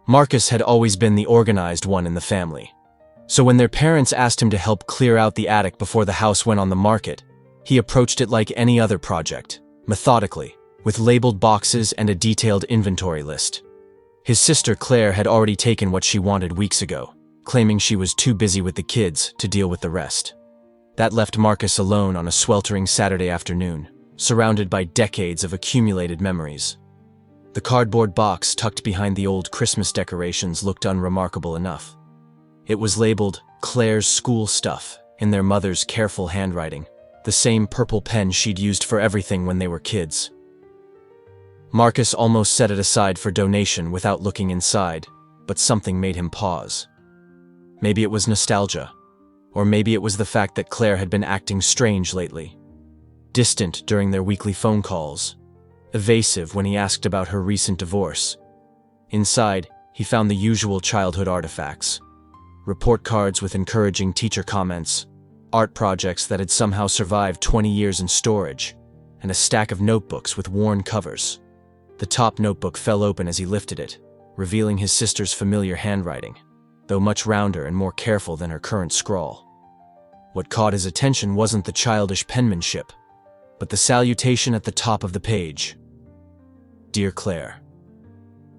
Marcus had always been the organized one in the family. So when their parents asked him to help clear out the attic before the house went on the market, he approached it like any other project, methodically, with labeled boxes and a detailed inventory list. His sister Claire had already taken what she wanted weeks ago, claiming she was too busy with the kids to deal with the rest. That left Marcus alone on a sweltering Saturday afternoon, surrounded by decades of accumulated memories. The cardboard box tucked behind the old Christmas decorations looked unremarkable enough. It was labeled Claire's school stuff in their mother's careful handwriting, the same purple pen she'd used for everything when they were kids. Marcus almost set it aside for donation without looking inside, but something made him pause. Maybe it was nostalgia, or maybe it was the fact that Claire had been acting strange lately. Distant during their weekly phone calls, evasive when he asked about her recent divorce. Inside, he found the usual childhood artifacts: report cards with encouraging teacher comments, art projects that had somehow survived 20 years in storage, and a stack of notebooks with worn covers. The top notebook fell open as he lifted it, revealing his sister's familiar handwriting, though much rounder and more careful than her current scrawl. What caught his attention wasn't the childish penmanship, but the salutation at the top of the page. Dear Claire.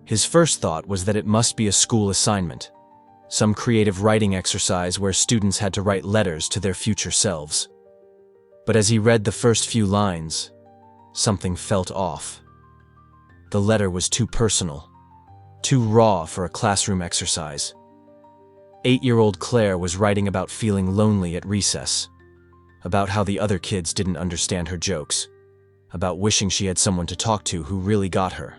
His first thought was that it must be a school assignment, some creative writing exercise where students had to write letters to their future selves. But as he read the first few lines, something felt off. The letter was too personal, too raw for a classroom exercise. 8-year-old Claire was writing about feeling lonely at recess, about how the other kids didn't understand her jokes, about wishing she had someone to talk to who really got her.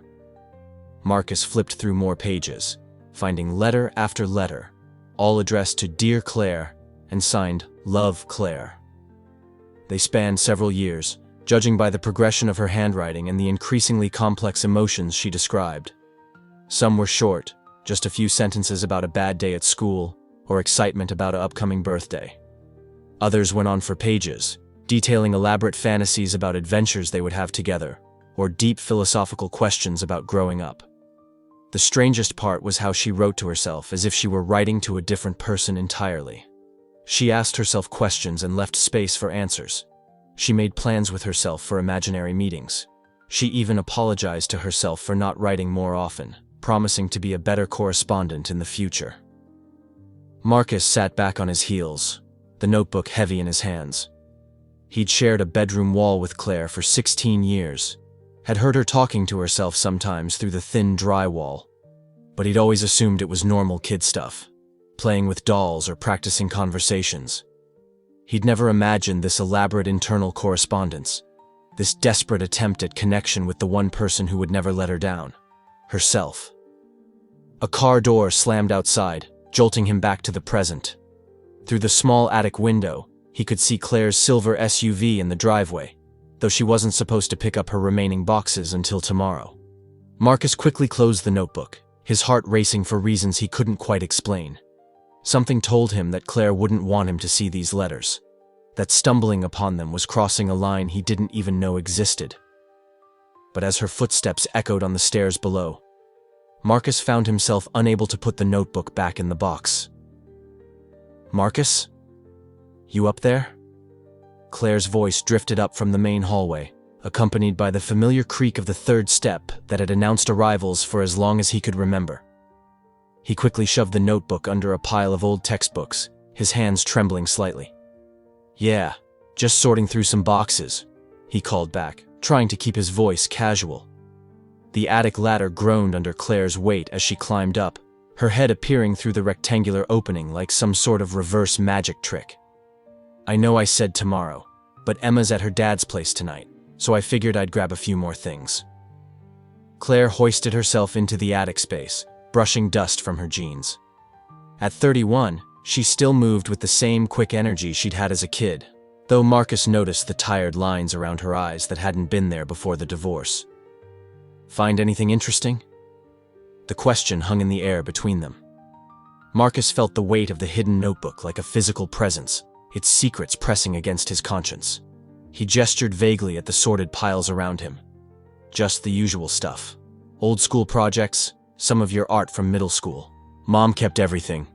Marcus flipped through more pages, finding letter after letter, all addressed to Dear Claire and signed Love Claire. They spanned several years, judging by the progression of her handwriting and the increasingly complex emotions she described. Some were short, just a few sentences about a bad day at school or excitement about an upcoming birthday. Others went on for pages, detailing elaborate fantasies about adventures they would have together, or deep philosophical questions about growing up. The strangest part was how she wrote to herself as if she were writing to a different person entirely. She asked herself questions and left space for answers. She made plans with herself for imaginary meetings. She even apologized to herself for not writing more often, promising to be a better correspondent in the future. Marcus sat back on his heels, the notebook heavy in his hands. He'd shared a bedroom wall with Claire for 16 years, had heard her talking to herself sometimes through the thin drywall, but he'd always assumed it was normal kid stuff, playing with dolls or practicing conversations. He'd never imagined this elaborate internal correspondence, this desperate attempt at connection with the one person who would never let her down. Herself. A car door slammed outside, jolting him back to the present. Through the small attic window, he could see Claire's silver SUV in the driveway, though she wasn't supposed to pick up her remaining boxes until tomorrow. Marcus quickly closed the notebook, his heart racing for reasons he couldn't quite explain. Something told him that Claire wouldn't want him to see these letters, that stumbling upon them was crossing a line he didn't even know existed. But as her footsteps echoed on the stairs below, Marcus found himself unable to put the notebook back in the box. Marcus? You up there? Claire's voice drifted up from the main hallway, accompanied by the familiar creak of the third step that had announced arrivals for as long as he could remember. He quickly shoved the notebook under a pile of old textbooks, his hands trembling slightly. Yeah, just sorting through some boxes, he called back, trying to keep his voice casual. The attic ladder groaned under Claire's weight as she climbed up, her head appearing through the rectangular opening like some sort of reverse magic trick. I know I said tomorrow, but Emma's at her dad's place tonight, so I figured I'd grab a few more things. Claire hoisted herself into the attic space, brushing dust from her jeans. At 31, she still moved with the same quick energy she'd had as a kid, though Marcus noticed the tired lines around her eyes that hadn't been there before the divorce. Find anything interesting? The question hung in the air between them. Marcus felt the weight of the hidden notebook like a physical presence, its secrets pressing against his conscience. He gestured vaguely at the sorted piles around him. Just the usual stuff. Old school projects, Some of your art from middle school. Mom kept everything.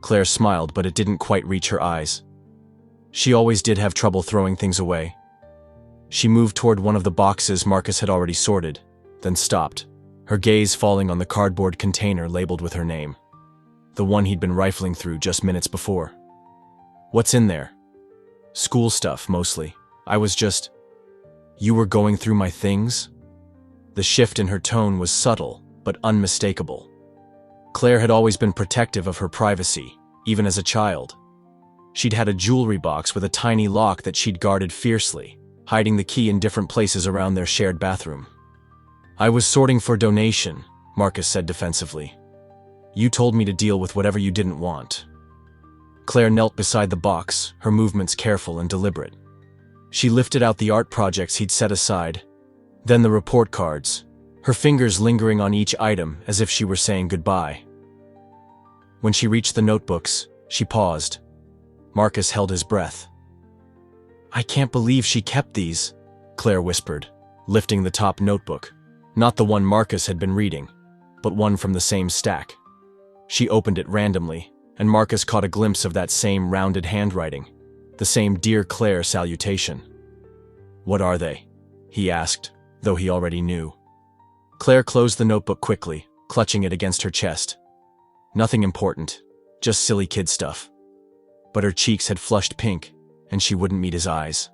Claire smiled, but it didn't quite reach her eyes. She always did have trouble throwing things away. She moved toward one of the boxes Marcus had already sorted, then stopped, her gaze falling on the cardboard container labeled with her name. The one he'd been rifling through just minutes before. What's in there? School stuff, mostly. You were going through my things? The shift in her tone was subtle, but unmistakable. Claire had always been protective of her privacy, even as a child. She'd had a jewelry box with a tiny lock that she'd guarded fiercely, hiding the key in different places around their shared bathroom. I was sorting for donation, Marcus said defensively. You told me to deal with whatever you didn't want. Claire knelt beside the box, her movements careful and deliberate. She lifted out the art projects he'd set aside, then the report cards, her fingers lingering on each item as if she were saying goodbye. When she reached the notebooks, she paused. Marcus held his breath. I can't believe she kept these, Claire whispered, lifting the top notebook, not the one Marcus had been reading, but one from the same stack. She opened it randomly, and Marcus caught a glimpse of that same rounded handwriting, the same Dear Claire salutation. What are they? He asked, though he already knew. Claire closed the notebook quickly, clutching it against her chest. Nothing important, just silly kid stuff. But her cheeks had flushed pink, and she wouldn't meet his eyes.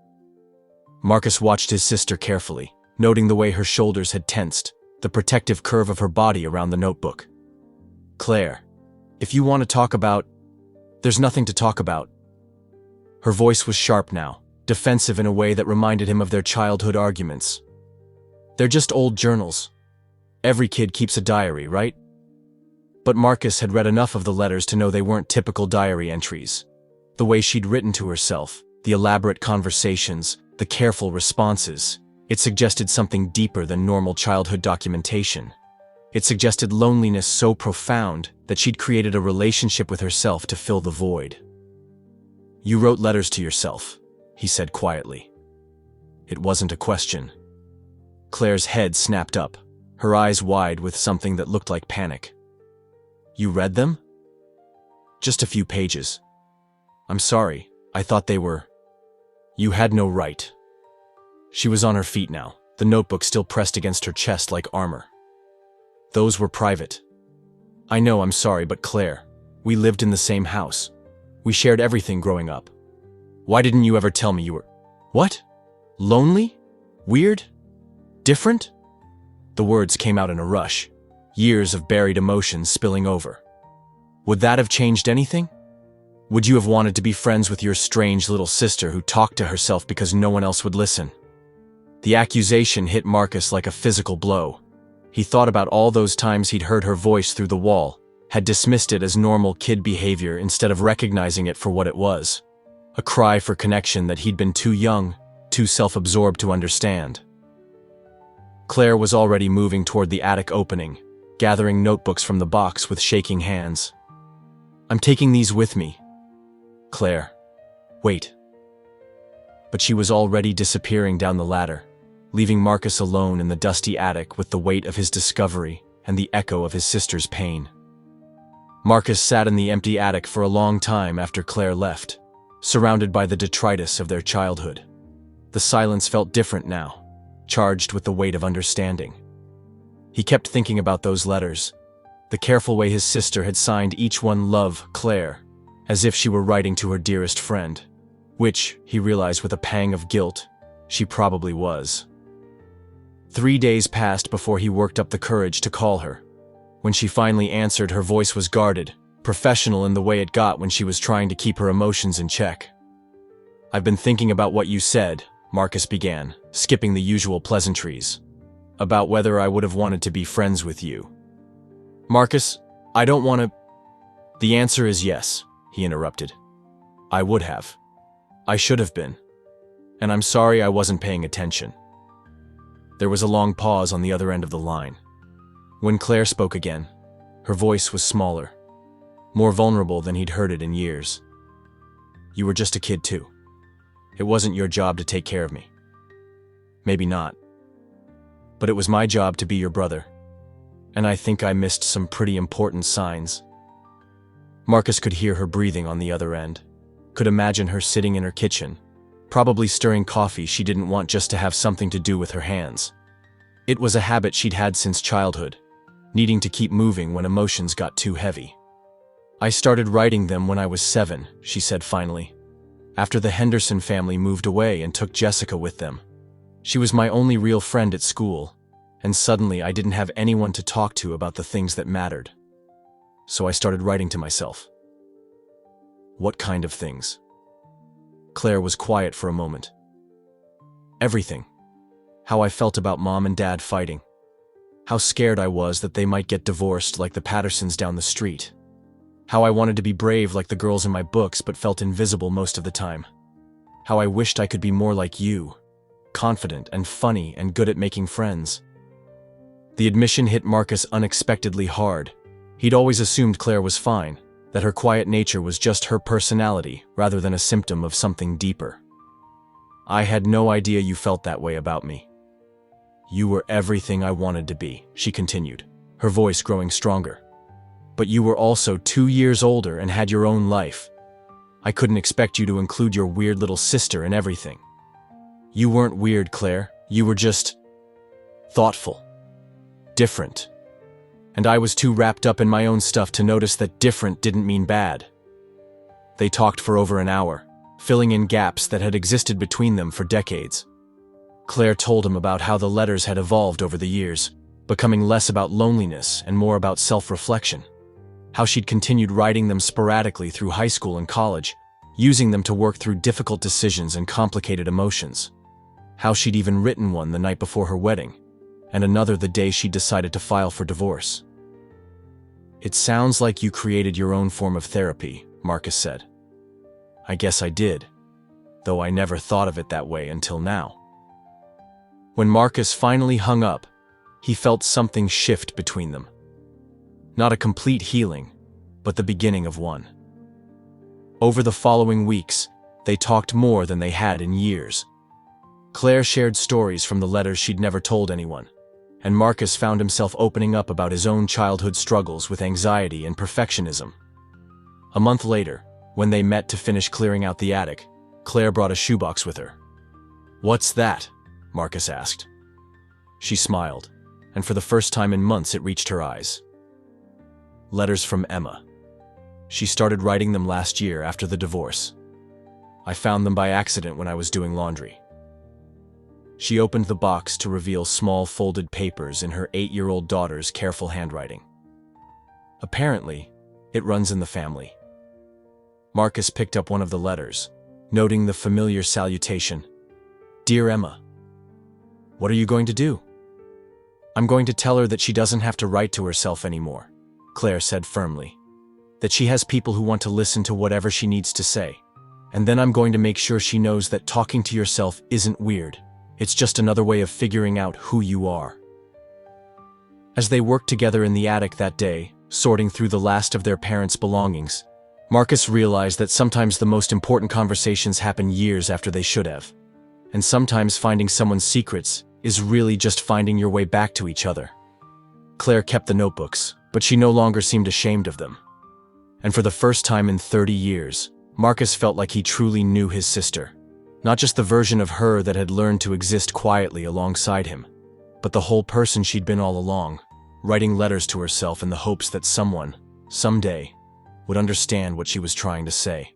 Marcus watched his sister carefully, noting the way her shoulders had tensed, the protective curve of her body around the notebook. Claire, if you want to talk about... There's nothing to talk about. Her voice was sharp now, defensive in a way that reminded him of their childhood arguments. They're just old journals. Every kid keeps a diary, right? But Marcus had read enough of the letters to know they weren't typical diary entries. The way she'd written to herself, the elaborate conversations, the careful responses, it suggested something deeper than normal childhood documentation. It suggested loneliness so profound that she'd created a relationship with herself to fill the void. You wrote letters to yourself, he said quietly. It wasn't a question. Claire's head snapped up, her eyes wide with something that looked like panic. You read them? Just a few pages. I'm sorry, I thought they were... You had no right. She was on her feet now, the notebook still pressed against her chest like armor. Those were private. I know, I'm sorry, but Claire, we lived in the same house. We shared everything growing up. Why didn't you ever tell me you were... What? Lonely? Weird? Different? The words came out in a rush, years of buried emotions spilling over. Would that have changed anything? Would you have wanted to be friends with your strange little sister who talked to herself because no one else would listen? The accusation hit Marcus like a physical blow. He thought about all those times he'd heard her voice through the wall, had dismissed it as normal kid behavior instead of recognizing it for what it was. A cry for connection that he'd been too young, too self-absorbed to understand. Claire was already moving toward the attic opening, gathering notebooks from the box with shaking hands. I'm taking these with me. Claire, wait. But she was already disappearing down the ladder, leaving Marcus alone in the dusty attic with the weight of his discovery and the echo of his sister's pain. Marcus sat in the empty attic for a long time after Claire left, surrounded by the detritus of their childhood. The silence felt different now, charged with the weight of understanding. He kept thinking about those letters, the careful way his sister had signed each one Love, Claire, as if she were writing to her dearest friend, which, he realized with a pang of guilt, she probably was. 3 days passed before he worked up the courage to call her. When she finally answered, her voice was guarded, professional in the way it got when she was trying to keep her emotions in check. I've been thinking about what you said, Marcus began, skipping the usual pleasantries. About whether I would have wanted to be friends with you. Marcus, I don't want to... The answer is yes, he interrupted. I would have. I should have been. And I'm sorry I wasn't paying attention. There was a long pause on the other end of the line. When Claire spoke again, her voice was smaller, more vulnerable than he'd heard it in years. You were just a kid too. It wasn't your job to take care of me. Maybe not. But it was my job to be your brother. And I think I missed some pretty important signs. Marcus could hear her breathing on the other end, could imagine her sitting in her kitchen, probably stirring coffee she didn't want just to have something to do with her hands. It was a habit she'd had since childhood, needing to keep moving when emotions got too heavy. I started writing them when I was 7, she said finally, after the Henderson family moved away and took Jessica with them. She was my only real friend at school, and suddenly I didn't have anyone to talk to about the things that mattered. So I started writing to myself. What kind of things? Claire was quiet for a moment. Everything. How I felt about Mom and Dad fighting. How scared I was that they might get divorced like the Pattersons down the street. How I wanted to be brave like the girls in my books but felt invisible most of the time. How I wished I could be more like you, confident and funny and good at making friends. The admission hit Marcus unexpectedly hard. He'd always assumed Claire was fine, that her quiet nature was just her personality rather than a symptom of something deeper. I had no idea you felt that way about me. You were everything I wanted to be, she continued, her voice growing stronger. But you were also 2 years older and had your own life. I couldn't expect you to include your weird little sister in everything. You weren't weird, Claire. You were just thoughtful. Different. And I was too wrapped up in my own stuff to notice that different didn't mean bad. They talked for over an hour, filling in gaps that had existed between them for decades. Claire told him about how the letters had evolved over the years, becoming less about loneliness and more about self-reflection. How she'd continued writing them sporadically through high school and college, using them to work through difficult decisions and complicated emotions. How she'd even written one the night before her wedding, and another the day she decided to file for divorce. It sounds like you created your own form of therapy, Marcus said. I guess I did, though I never thought of it that way until now. When Marcus finally hung up, he felt something shift between them. Not a complete healing, but the beginning of one. Over the following weeks, they talked more than they had in years. Claire shared stories from the letters she'd never told anyone, and Marcus found himself opening up about his own childhood struggles with anxiety and perfectionism. A month later, when they met to finish clearing out the attic, Claire brought a shoebox with her. "What's that?" Marcus asked. She smiled, and for the first time in months it reached her eyes. Letters from Emma. She started writing them last year after the divorce. I found them by accident when I was doing laundry. She opened the box to reveal small folded papers in her 8-year-old daughter's careful handwriting. Apparently, it runs in the family. Marcus picked up one of the letters, noting the familiar salutation. "Dear Emma." "What are you going to do?" "I'm going to tell her that she doesn't have to write to herself anymore," Claire said firmly. "That she has people who want to listen to whatever she needs to say. And then I'm going to make sure she knows that talking to yourself isn't weird. It's just another way of figuring out who you are." As they worked together in the attic that day, sorting through the last of their parents' belongings, Marcus realized that sometimes the most important conversations happen years after they should have. And sometimes finding someone's secrets is really just finding your way back to each other. Claire kept the notebooks, but she no longer seemed ashamed of them. And for the first time in 30 years, Marcus felt like he truly knew his sister. Not just the version of her that had learned to exist quietly alongside him, but the whole person she'd been all along, writing letters to herself in the hopes that someone, someday, would understand what she was trying to say.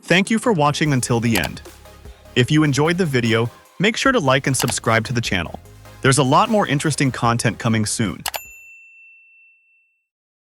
Thank you for watching until the end. If you enjoyed the video, make sure to like and subscribe to the channel. There's a lot more interesting content coming soon.